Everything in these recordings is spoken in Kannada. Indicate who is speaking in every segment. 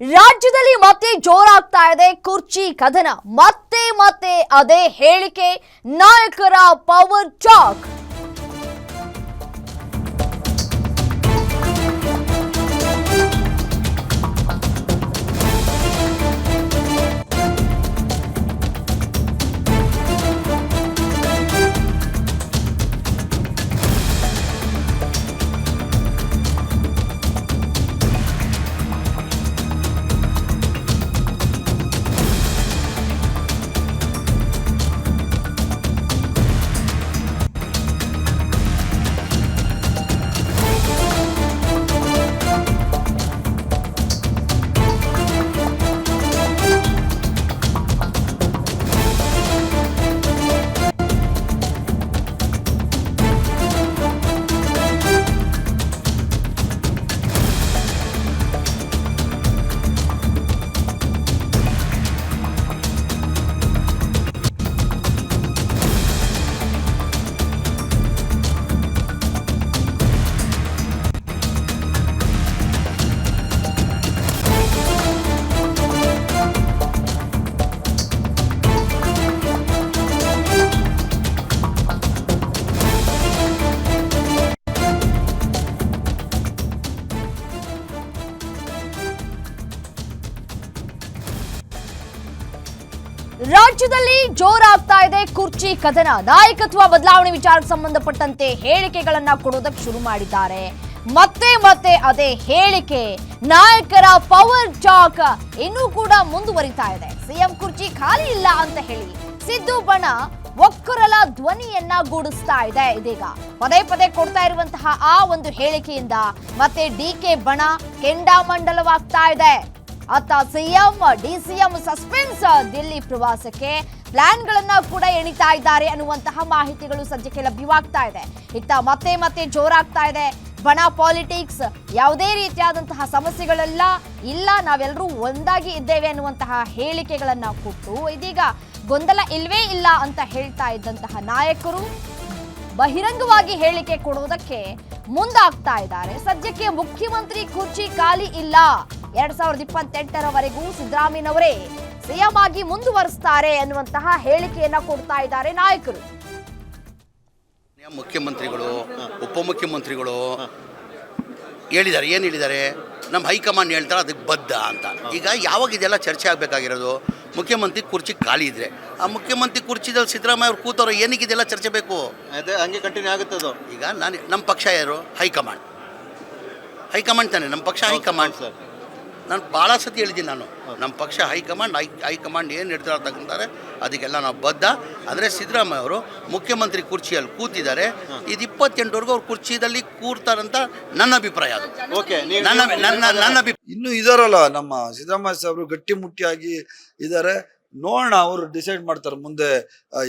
Speaker 1: ರಾಜ್ಯದಲ್ಲಿ ಮತ್ತೆ ಜೋರಾಗ್ತಾ ಇದೆ ಕುರ್ಚಿ ಕದನ. ಮತ್ತೆ ಮತ್ತೆ ಅದೇ ಹೇಳಿಕೆ, ನಾಯಕರ ಪವರ್ ಟಾಕ್. ರಾಜ್ಯದಲ್ಲಿ ಜೋರಾಗ್ತಾ ಇದೆ ಕುರ್ಚಿ ಕದನ. ನಾಯಕತ್ವ ಬದಲಾವಣೆ ವಿಚಾರಕ್ಕೆ ಸಂಬಂಧಪಟ್ಟಂತೆ ಹೇಳಿಕೆಗಳನ್ನ ಕೊಡೋದಕ್ಕೆ ಶುರು ಮಾಡಿದ್ದಾರೆ. ಮತ್ತೆ ಮತ್ತೆ ಅದೇ ಹೇಳಿಕೆ, ನಾಯಕರ ಪವರ್ ಟಾಕ್ ಇನ್ನೂ ಕೂಡ ಮುಂದುವರಿತಾ ಇದೆ. ಸಿಎಂ ಕುರ್ಚಿ ಖಾಲಿ ಇಲ್ಲ ಅಂತ ಹೇಳಿ ಸಿದ್ದು ಬಣ ಒಕ್ಕರಲ ಧ್ವನಿಯನ್ನ ಗೂಡಿಸ್ತಾ ಇದೆ. ಇದೀಗ ಪದೇ ಪದೇ ಕೊಡ್ತಾ ಇರುವಂತಹ ಆ ಒಂದು ಹೇಳಿಕೆಯಿಂದ ಮತ್ತೆ ಡಿಕೆ ಬಣ ಕೆಂಡಾಮಂಡಲವಾಗ್ತಾ ಇದೆ. ಅತ್ತ ಸಿಎಂ ಡಿಸಿಎಂ ಸಸ್ಪೆನ್ಸ್, ದಿಲ್ಲಿ ಪ್ರವಾಸಕ್ಕೆ ಪ್ಲಾನ್ಗಳನ್ನ ಕೂಡ ಎಣಿತಾ ಇದ್ದಾರೆ ಅನ್ನುವಂತಹ ಮಾಹಿತಿಗಳು ಸದ್ಯಕ್ಕೆ ಲಭ್ಯವಾಗ್ತಾ ಇದೆ. ಇತ್ತ ಮತ್ತೆ ಮತ್ತೆ ಜೋರಾಗ್ತಾ ಇದೆ ಬಣ ಪಾಲಿಟಿಕ್ಸ್. ಯಾವುದೇ ರೀತಿಯಾದಂತಹ ಸಮಸ್ಯೆಗಳೆಲ್ಲ ಇಲ್ಲ, ನಾವೆಲ್ಲರೂ ಒಂದಾಗಿ ಇದ್ದೇವೆ ಅನ್ನುವಂತಹ ಹೇಳಿಕೆಗಳನ್ನ ಕೊಟ್ಟು ಇದೀಗ ಗೊಂದಲ ಇಲ್ವೇ ಇಲ್ಲ ಅಂತ ಹೇಳ್ತಾ ಇದ್ದಂತಹ ನಾಯಕರು ಬಹಿರಂಗವಾಗಿ ಹೇಳಿಕೆ ಕೊಡುವುದಕ್ಕೆ ಮುಂದಾಗ್ತಾ ಇದ್ದಾರೆ. ಸದ್ಯಕ್ಕೆ ಮುಖ್ಯಮಂತ್ರಿ ಕುರ್ಚಿ ಖಾಲಿ ಇಲ್ಲ, 2028ರವರೆಗೂ ಸಿದ್ದರಾಮಯ್ಯನವರೇ ಸಿಎಂ ಆಗಿ ಮುಂದುವರಿಸ್ತಾರೆ ಅನ್ನುವಂತಹ ಹೇಳಿಕೆಯನ್ನ ಕೊಡ್ತಾ ಇದ್ದಾರೆ ನಾಯಕರು.
Speaker 2: ಮುಖ್ಯಮಂತ್ರಿಗಳು ಉಪಮುಖ್ಯಮಂತ್ರಿಗಳು ಹೇಳಿದ್ದಾರೆ, ಏನು ಹೇಳಿದ್ದಾರೆ, ನಮ್ಮ ಹೈಕಮಾಂಡ್ ಹೇಳ್ತಾರೆ ಅದಕ್ಕೆ ಬದ್ಧ ಅಂತ. ಈಗ ಯಾವಾಗ ಇದೆಲ್ಲ ಚರ್ಚೆ ಆಗಬೇಕಾಗಿರೋದು? ಮುಖ್ಯಮಂತ್ರಿ ಕುರ್ಚಿ ಖಾಲಿ ಇದ್ದರೆ ಆ ಮುಖ್ಯಮಂತ್ರಿ ಕುರ್ಚಿದಲ್ಲಿ ಸಿದ್ದರಾಮಯ್ಯ ಅವ್ರು ಕೂತವ್ರು, ಏನಕ್ಕೆ ಇದೆಲ್ಲ ಚರ್ಚೆ ಬೇಕು?
Speaker 3: ಅದೇ ಹಂಗೆ ಕಂಟಿನ್ಯೂ ಆಗುತ್ತೆ ಅದು.
Speaker 2: ಈಗ ನಮ್ಮ ಪಕ್ಷ ಯಾರು? ಹೈಕಮಾಂಡ್ ತಾನೆ ನಮ್ಮ ಪಕ್ಷ. ಹೈಕಮಾಂಡ್ ಸರ್, ನಾನು ಭಾಳ ಸತಿ ಹೇಳಿದ್ದೀನಿ, ನಮ್ಮ ಪಕ್ಷ ಹೈಕಮಾಂಡ್ ಏನು ಹೇಳ್ತಾರೆ ತಗೊಂತಾರೆ ಅದಕ್ಕೆಲ್ಲ ನಾವು ಬದ್ಧ. ಅಂದರೆ ಸಿದ್ದರಾಮಯ್ಯ ಅವರು ಮುಖ್ಯಮಂತ್ರಿ ಕುರ್ಚಿಯಲ್ಲಿ ಕೂತಿದ್ದಾರೆ, ಇದು 28ವರೆಗೂ ಅವ್ರು ಕುರ್ಚಿದಲ್ಲಿ ಕೂರ್ತಾರಂತ ನನ್ನ ಅಭಿಪ್ರಾಯ. ಅದು
Speaker 3: ಓಕೆ,
Speaker 2: ನನ್ನ
Speaker 4: ಇನ್ನು ಇದಾರಲ್ಲ ನಮ್ಮ ಸಿದ್ದರಾಮಯ್ಯ ಸಾಹೇಬರು ಗಟ್ಟಿಮುಟ್ಟಿಯಾಗಿ ಇದ್ದಾರೆ. ನೋಡೋಣ, ಅವರು ಡಿಸೈಡ್ ಮಾಡ್ತಾರೆ ಮುಂದೆ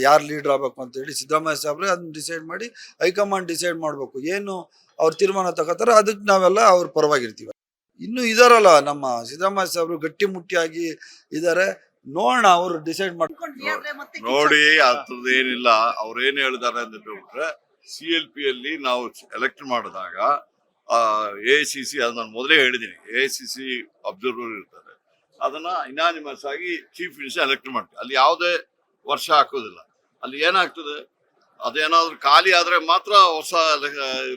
Speaker 4: ಯಾರು ಲೀಡರ್ ಆಗಬೇಕು ಅಂತ ಹೇಳಿ. ಸಿದ್ದರಾಮಯ್ಯ ಸಾಹೇಬ್ರೆ ಅದನ್ನ ಡಿಸೈಡ್ ಮಾಡಿ, ಹೈಕಮಾಂಡ್ ಡಿಸೈಡ್ ಮಾಡಬೇಕು, ಏನು ಅವ್ರು ತೀರ್ಮಾನ ತಗೋತಾರೆ ಅದಕ್ಕೆ ನಾವೆಲ್ಲ ಅವ್ರ ಪರವಾಗಿರ್ತೀವಿ. ಇನ್ನು ಇದಾರಲ್ಲ ನಮ್ಮ ಸಿದ್ದರಾಮಯ್ಯ ಸಾಹೇಬರು ಗಟ್ಟಿಮುಟ್ಟಿಯಾಗಿ ಇದ್ದಾರೆ. ನೋಡೋಣ, ಅವರು ಡಿಸೈಡ್
Speaker 5: ನೋಡಿ, ಅದ್ರದ್ದೇನಿಲ್ಲ. ಅವ್ರೇನು ಹೇಳಿದಾರೆ ಅಂತ ಹೇಳ್ಬಿಟ್ರೆ, CLP ಅಲ್ಲಿ ನಾವು ಎಲೆಕ್ಟ್ ಮಾಡಿದಾಗ AICC, ಅದು ನಾನು ಮೊದಲೇ ಹೇಳಿದ್ದೀನಿ, AICC ಅಬ್ಸರ್ವರ್ ಇರ್ತಾರೆ, ಅದನ್ನ ಇನಾನಿಮಸ್ ಆಗಿ ಚೀಫ್ ಮಿನಿಸ್ಟರ್ ಎಲೆಕ್ಟ್ ಮಾಡ್ತೀವಿ. ಅಲ್ಲಿ ಯಾವುದೇ ವರ್ಷ ಹಾಕೋದಿಲ್ಲ. ಅಲ್ಲಿ ಏನಾಗ್ತದೆ, ಅದೇನಾದ್ರು ಖಾಲಿ ಆದ್ರೆ ಮಾತ್ರ ಹೊಸ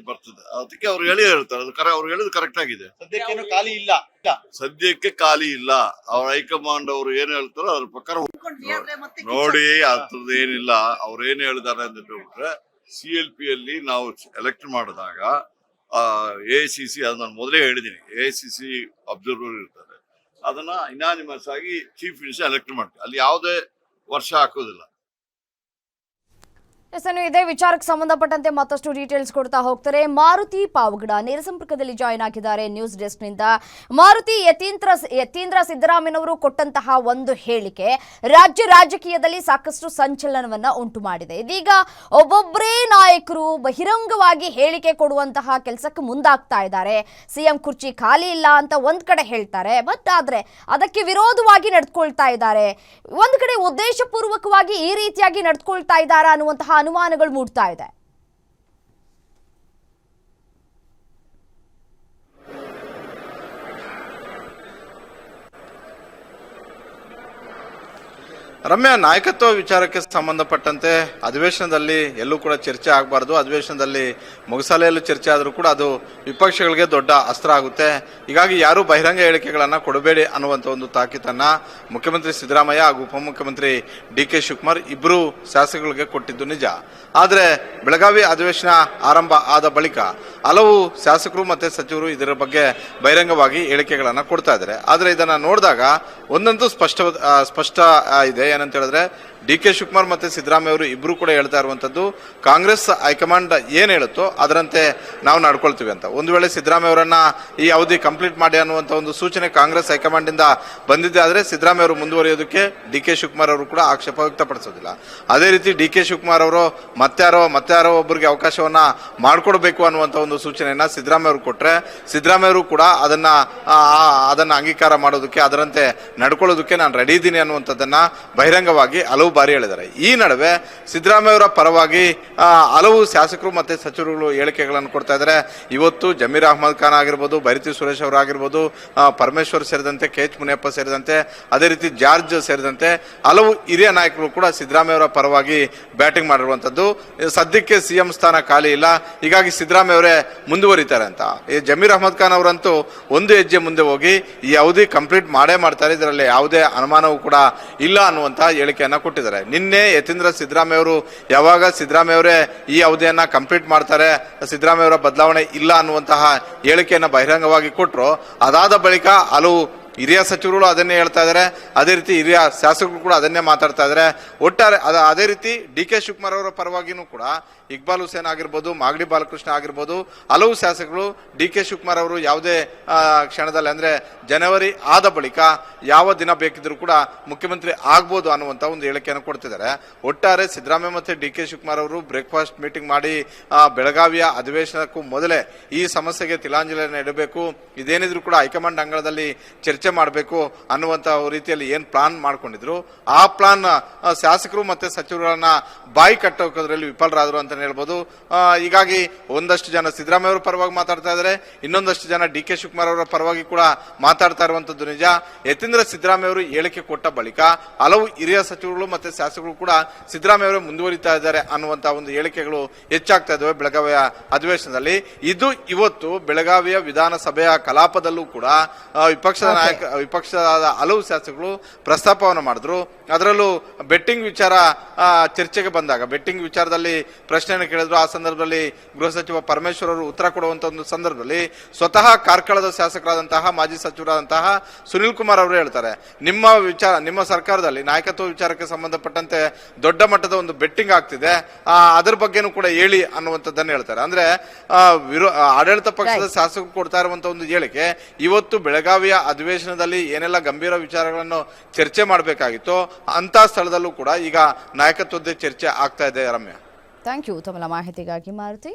Speaker 5: ಬರ್ತದೆ. ಅದಕ್ಕೆ ಅವ್ರು ಹೇಳ್ತಾರೆ, ಅದು ಅವ್ರು ಹೇಳಿದ್ ಕರೆಕ್ಟ್ ಆಗಿದೆ. ಸದ್ಯಕ್ಕೆ ಖಾಲಿ ಇಲ್ಲ. ಅವ್ರ ಹೈಕಮಾಂಡ್ ಅವರು ಏನ್ ಹೇಳ್ತಾರೋ ಅದ್ರ ಪ್ರಕಾರ ನೋಡಿ, ಅದ್ರದ್ದೇನಿಲ್ಲ. ಅವ್ರೇನ್ ಹೇಳಿದಾರೆ ಅಂತ ಹೇಳ್ಬಿಟ್ರೆ, CLP ಅಲ್ಲಿ ನಾವು ಎಲೆಕ್ಟ್ ಮಾಡಿದಾಗ AICC, ಅದು ನಾನು ಮೊದಲೇ ಹೇಳಿದ್ದೀನಿ, AICC ಅಬ್ಸರ್ವರ್ ಇರ್ತಾರೆ, ಅದನ್ನ ಇನಾನಿಮಸ್ ಆಗಿ ಚೀಫ್ ಮಿನಿಸ್ಟರ್ ಎಲೆಕ್ಟ್ ಮಾಡ್ತೀವಿ. ಅಲ್ಲಿ ಯಾವುದೇ ವರ್ಷ ಹಾಕೋದಿಲ್ಲ.
Speaker 1: ಇದೇ ವಿಚಾರಕ್ಕೆ ಸಂಬಂಧಪಟ್ಟಂತೆ ಮತ್ತಷ್ಟು ಡೀಟೇಲ್ಸ್ ಕೊಡ್ತಾ ಹೋಗ್ತಾರೆ ಮಾರುತಿ ಪಾವಗಡ ನೇರ ಸಂಪರ್ಕದಲ್ಲಿ ಜಾಯಿನ್ ಆಗಿದ್ದಾರೆ ನ್ಯೂಸ್ ಡೆಸ್ಕ್ ನಿಂದ. ಮಾರುತಿ, ಯತೀಂದ್ರ ಸಿದ್ದರಾಮಯ್ಯನವರು ಕೊಟ್ಟಂತಹ ಒಂದು ಹೇಳಿಕೆ ರಾಜ್ಯ ರಾಜಕೀಯದಲ್ಲಿ ಸಾಕಷ್ಟು ಸಂಚಲನವನ್ನ ಉಂಟು ಮಾಡಿದೆ. ಇದೀಗ ಒಬ್ಬೊಬ್ಬರೇ ನಾಯಕರು ಬಹಿರಂಗವಾಗಿ ಹೇಳಿಕೆ ಕೊಡುವಂತಹ ಕೆಲಸಕ್ಕೆ ಮುಂದಾಗ್ತಾ ಇದ್ದಾರೆ. ಸಿಎಂ ಕುರ್ಚಿ ಖಾಲಿ ಇಲ್ಲ ಅಂತ ಒಂದ್ ಕಡೆ ಹೇಳ್ತಾರೆ, ಬಟ್ ಆದ್ರೆ ಅದಕ್ಕೆ ವಿರೋಧವಾಗಿ ನಡೆದುಕೊಳ್ತಾ ಇದ್ದಾರೆ. ಒಂದ್ ಕಡೆ ಉದ್ದೇಶಪೂರ್ವಕವಾಗಿ ಈ ರೀತಿಯಾಗಿ ನಡೆದುಕೊಳ್ತಾ ಇದ್ದಾರೆ ಅನ್ನುವಂತಹ ಅನುಮಾನಗಳು ಮೂಡ್ತಾ ಇದೆ.
Speaker 3: ರಮ್ಯಾ, ನಾಯಕತ್ವ ವಿಚಾರಕ್ಕೆ ಸಂಬಂಧಪಟ್ಟಂತೆ ಅಧಿವೇಶನದಲ್ಲಿ ಎಲ್ಲೂ ಕೂಡ ಚರ್ಚೆ ಆಗಬಾರ್ದು. ಅಧಿವೇಶನದಲ್ಲಿ ಮುಗಸಲೆಯಲ್ಲೂ ಚರ್ಚೆ ಆದರೂ ಕೂಡ ಅದು ವಿಪಕ್ಷಗಳಿಗೆ ದೊಡ್ಡ ಅಸ್ತ್ರ ಆಗುತ್ತೆ. ಹೀಗಾಗಿ ಯಾರೂ ಬಹಿರಂಗ ಹೇಳಿಕೆಗಳನ್ನು ಕೊಡಬೇಡಿ ಅನ್ನುವಂಥ ಒಂದು ತಾಕೀತನ್ನ ಮುಖ್ಯಮಂತ್ರಿ ಸಿದ್ದರಾಮಯ್ಯ ಹಾಗೂ ಉಪಮುಖ್ಯಮಂತ್ರಿ DK ಶಿವಕುಮಾರ್ ಇಬ್ಬರು ಶಾಸಕರಿಗೆ ಕೊಟ್ಟಿದ್ದು ನಿಜ. ಆದರೆ ಬೆಳಗಾವಿ ಅಧಿವೇಶನ ಆರಂಭ ಆದ ಬಳಿಕ ಹಲವು ಶಾಸಕರು ಮತ್ತು ಸಚಿವರು ಇದರ ಬಗ್ಗೆ ಬಹಿರಂಗವಾಗಿ ಹೇಳಿಕೆಗಳನ್ನು ಕೊಡ್ತಾ ಇದ್ದಾರೆ. ಆದರೆ ಇದನ್ನು ನೋಡಿದಾಗ ಒಂದಂತೂ ಸ್ಪಷ್ಟ ಇದೆ. ಏನಂತ ಹೇಳಿದ್ರೆ DK ಶಿವಕುಮಾರ್ ಮತ್ತು ಸಿದ್ದರಾಮಯ್ಯ ಅವರು ಇಬ್ಬರು ಕೂಡ ಹೇಳ್ತಾ ಇರುವಂಥದ್ದು ಕಾಂಗ್ರೆಸ್ ಹೈಕಮಾಂಡ್ ಏನು ಹೇಳುತ್ತೋ ಅದರಂತೆ ನಾವು ನಡ್ಕೊಳ್ತೀವಿ ಅಂತ. ಒಂದು ವೇಳೆ ಸಿದ್ದರಾಮಯ್ಯ ಅವರನ್ನ ಈ ಅವಧಿ ಕಂಪ್ಲೀಟ್ ಮಾಡಿ ಅನ್ನುವಂಥ ಒಂದು ಸೂಚನೆ ಕಾಂಗ್ರೆಸ್ ಹೈಕಮಾಂಡಿಂದ ಬಂದಿದೆ ಆದರೆ ಸಿದ್ದರಾಮಯ್ಯ ಅವರು ಮುಂದುವರಿಯೋದಕ್ಕೆ DK ಶಿವಕುಮಾರ್ ಅವರು ಕೂಡ ಆಕ್ಷೇಪ ವ್ಯಕ್ತಪಡಿಸೋದಿಲ್ಲ. ಅದೇ ರೀತಿ DK ಶಿವಕುಮಾರ್ ಅವರು ಮತ್ತಾರೋ ಒಬ್ಬರಿಗೆ ಅವಕಾಶವನ್ನ ಮಾಡಿಕೊಡ್ಬೇಕು ಅನ್ನುವಂಥ ಒಂದು ಸೂಚನೆಯನ್ನ ಸಿದ್ದರಾಮಯ್ಯ ಅವರು ಕೊಟ್ಟರೆ ಸಿದ್ದರಾಮಯ್ಯ ಅವರು ಕೂಡ ಅದನ್ನ ಅಂಗೀಕಾರ ಮಾಡೋದಕ್ಕೆ ಅದರಂತೆ ನಡ್ಕೊಳ್ಳೋದಕ್ಕೆ ನಾನು ರೆಡಿ ಇದ್ದೀನಿ ಅನ್ನುವಂಥದ್ದನ್ನ ಬಹಿರಂಗವಾಗಿ ಹಲವು ಬಾರಿ ಹೇಳಿದ್ದಾರೆ. ಈ ನಡುವೆ ಸಿದ್ದರಾಮಯ್ಯ ಅವರ ಪರವಾಗಿ ಹಲವು ಶಾಸಕರು ಮತ್ತೆ ಸಚಿವರುಗಳು ಹೇಳಿಕೆಗಳನ್ನು ಕೊಡ್ತಾ ಇದ್ದಾರೆ. ಇವತ್ತು ಜಮೀರ್ ಅಹಮದ್ ಖಾನ್ ಆಗಿರ್ಬೋದು, ಬೈರತಿ ಸುರೇಶ್ ಅವರಾಗಿರ್ಬೋದು, ಪರಮೇಶ್ವರ್ ಸೇರಿದಂತೆ KH ಮುನಿಯಪ್ಪ ಸೇರಿದಂತೆ ಅದೇ ರೀತಿ ಜಾರ್ಜ್ ಸೇರಿದಂತೆ ಹಲವು ಹಿರಿಯ ನಾಯಕರು ಕೂಡ ಸಿದ್ದರಾಮಯ್ಯ ಅವರ ಪರವಾಗಿ ಬ್ಯಾಟಿಂಗ್ ಮಾಡಿರುವಂಥದ್ದು. ಸದ್ಯಕ್ಕೆ CM ಸ್ಥಾನ ಖಾಲಿ ಇಲ್ಲ, ಹೀಗಾಗಿ ಸಿದ್ದರಾಮಯ್ಯ ಅವರೇ ಮುಂದುವರಿತಾರೆ ಅಂತ. ಈ ಜಮೀರ್ ಅಹಮದ್ ಖಾನ್ ಅವರಂತೂ ಒಂದು ಹೆಜ್ಜೆ ಮುಂದೆ ಹೋಗಿ ಈ ಅವಧಿ ಕಂಪ್ಲೀಟ್ ಮಾಡೇ ಮಾಡ್ತಾರೆ, ಇದರಲ್ಲಿ ಯಾವುದೇ ಅನುಮಾನವೂ ಕೂಡ ಇಲ್ಲ ಅನ್ನುವಂಥ ಹೇಳಿಕೆಯನ್ನ ಕೊಟ್ಟಿದ್ದಾರೆ. ನಿನ್ನೆ ಯತೀಂದ್ರ ಸಿದ್ದರಾಮಯ್ಯ ಅವರು ಯಾವಾಗ ಸಿದ್ದರಾಮಯ್ಯ ಅವರೇ ಈ ಅವಧಿಯನ್ನ ಕಂಪ್ಲೀಟ್ ಮಾಡ್ತಾರೆ, ಸಿದ್ದರಾಮಯ್ಯ ಅವರ ಬದಲಾವಣೆ ಇಲ್ಲ ಅನ್ನುವಂತಹ ಹೇಳಿಕೆಯನ್ನ ಬಹಿರಂಗವಾಗಿ ಕೊಟ್ಟರು, ಅದಾದ ಬಳಿಕ ಹಲವು ಹಿರಿಯ ಸಚಿವರುಗಳು ಅದನ್ನೇ ಹೇಳ್ತಾ ಇದ್ದಾರೆ. ಅದೇ ರೀತಿ ಹಿರಿಯ ಶಾಸಕರು ಕೂಡ ಅದನ್ನೇ ಮಾತಾಡ್ತಾ ಇದ್ದಾರೆ. ಒಟ್ಟಾರೆ ಅದೇ ರೀತಿ DK ಶಿವಕುಮಾರ್ ಅವರ ಪರವಾಗಿನೂ ಕೂಡ ಇಕ್ಬಾಲ್ ಹುಸೇನ್ ಆಗಿರ್ಬೋದು, ಮಾಗಡಿ ಬಾಲಕೃಷ್ಣ ಆಗಿರ್ಬೋದು, ಹಲವು ಶಾಸಕರು DK ಶಿವಕುಮಾರ್ ಅವರು ಯಾವುದೇ ಕ್ಷಣದಲ್ಲಿ ಅಂದರೆ ಜನವರಿ ಆದ ಬಳಿಕ ಯಾವ ದಿನ ಬೇಕಿದ್ರೂ ಕೂಡ ಮುಖ್ಯಮಂತ್ರಿ ಆಗ್ಬೋದು ಅನ್ನುವಂಥ ಒಂದು ಹೇಳಿಕೆಯನ್ನು ಕೊಡ್ತಿದ್ದಾರೆ. ಒಟ್ಟಾರೆ ಸಿದ್ದರಾಮಯ್ಯ ಮತ್ತು DK ಶಿವಕುಮಾರ್ ಅವರು ಬ್ರೇಕ್ಫಾಸ್ಟ್ ಮೀಟಿಂಗ್ ಮಾಡಿ ಬೆಳಗಾವಿಯ ಅಧಿವೇಶನಕ್ಕೂ ಮೊದಲೇ ಈ ಸಮಸ್ಯೆಗೆ ತಿಲಾಂಜಲಿಯನ್ನು ಇಡಬೇಕು, ಇದೇನಿದ್ರು ಕೂಡ ಹೈಕಮಾಂಡ್ ಅಂಗಳದಲ್ಲಿ ಚರ್ಚೆ ಮಾಡಬೇಕು ಅನ್ನುವಂಥ ರೀತಿಯಲ್ಲಿ ಏನು ಪ್ಲಾನ್ ಮಾಡ್ಕೊಂಡಿದ್ರು ಆ ಪ್ಲಾನ್ ಶಾಸಕರು ಮತ್ತೆ ಸಚಿವರನ್ನ ಬಾಯಿ ಕಟ್ಟೋಕೋದ್ರಲ್ಲಿ ವಿಫಲರಾದರು ಅಂತ ಹೇಳ್ಬೋದು. ಹೀಗಾಗಿ ಒಂದಷ್ಟು ಜನ ಸಿದ್ದರಾಮಯ್ಯ ಅವರ ಪರವಾಗಿ ಮಾತಾಡ್ತಾ ಇದ್ದಾರೆ, ಇನ್ನೊಂದಷ್ಟು ಜನ DK ಶಿವಕುಮಾರ್ ಅವರ ಪರವಾಗಿ ಕೂಡ ಮಾತಾಡ್ತಾ ಇರುವಂತದ್ದು ನಿಜ. ಯತೀಂದ್ರ ಸಿದ್ದರಾಮಯ್ಯ ಅವರು ಹೇಳಿಕೆ ಕೊಟ್ಟ ಬಳಿಕ ಹಲವು ಹಿರಿಯ ಸಚಿವರುಗಳು ಮತ್ತೆ ಶಾಸಕರು ಕೂಡ ಸಿದ್ದರಾಮಯ್ಯ ಅವರು ಮುಂದುವರಿತಾ ಇದ್ದಾರೆ ಅನ್ನುವಂತ ಒಂದು ಹೇಳಿಕೆಗಳು ಹೆಚ್ಚಾಗ್ತಾ ಇದ್ದಾವೆ ಬೆಳಗಾವಿಯ ಅಧಿವೇಶನದಲ್ಲಿ. ಇದು ಇವತ್ತು ಬೆಳಗಾವಿಯ ವಿಧಾನಸಭೆಯ ಕಲಾಪದಲ್ಲೂ ಕೂಡ ವಿಪಕ್ಷದ ಹಲವು ಶಾಸಕರು ಪ್ರಸ್ತಾಪವನ್ನು ಮಾಡಿದ್ರು. ಅದರಲ್ಲೂ ಬೆಟ್ಟಿಂಗ್ ವಿಚಾರ ಚರ್ಚೆಗೆ ಬಂದಾಗ ಬೆಟ್ಟಿಂಗ್ ವಿಚಾರದಲ್ಲಿ ಪ್ರಶ್ನೆಯನ್ನು ಕೇಳಿದ್ರು. ಆ ಸಂದರ್ಭದಲ್ಲಿ ಗೃಹ ಸಚಿವ ಪರಮೇಶ್ವರ್ ಅವರು ಉತ್ತರ ಕೊಡುವಂತ ಒಂದು ಸಂದರ್ಭದಲ್ಲಿ ಸ್ವತಃ ಕಾರ್ಕಳದ ಶಾಸಕರಾದಂತಹ ಮಾಜಿ ಸಚಿವರಾದಂತಹ ಸುನಿಲ್ ಕುಮಾರ್ ಅವರು ಹೇಳ್ತಾರೆ, ನಿಮ್ಮ ಸರ್ಕಾರದಲ್ಲಿ ನಾಯಕತ್ವ ವಿಚಾರಕ್ಕೆ ಸಂಬಂಧಪಟ್ಟಂತೆ ದೊಡ್ಡ ಮಟ್ಟದ ಒಂದು ಬೆಟ್ಟಿಂಗ್ ಆಗ್ತಿದೆ, ಅದರ ಬಗ್ಗೆನೂ ಕೂಡ ಹೇಳಿ ಅನ್ನುವಂಥದ್ದನ್ನು ಹೇಳ್ತಾರೆ. ಅಂದ್ರೆ ಆಡಳಿತ ಪಕ್ಷದ ಶಾಸಕರು ಕೊಡ್ತಾ ಇರುವಂತಹ ಒಂದು ಹೇಳಿಕೆ ಇವತ್ತು ಬೆಳಗಾವಿಯ ಅಧಿವೇಶನದಲ್ಲಿ ಏನೆಲ್ಲ ಗಂಭೀರ ವಿಚಾರಗಳನ್ನು ಚರ್ಚೆ ಮಾಡಬೇಕಾಗಿತ್ತು ಅಂತ ಸ್ಥಳದಲ್ಲೂ ಕೂಡ ಈಗ ನಾಯಕತ್ವದ ಚರ್ಚೆ ಆಗ್ತಾ ಇದೆ. ರಮ್ಯಾ,
Speaker 1: ಥ್ಯಾಂಕ್ ಯು ತಮ್ಮ ಮಾಹಿತಿಗಾಗಿ ಮಾರುತಿ.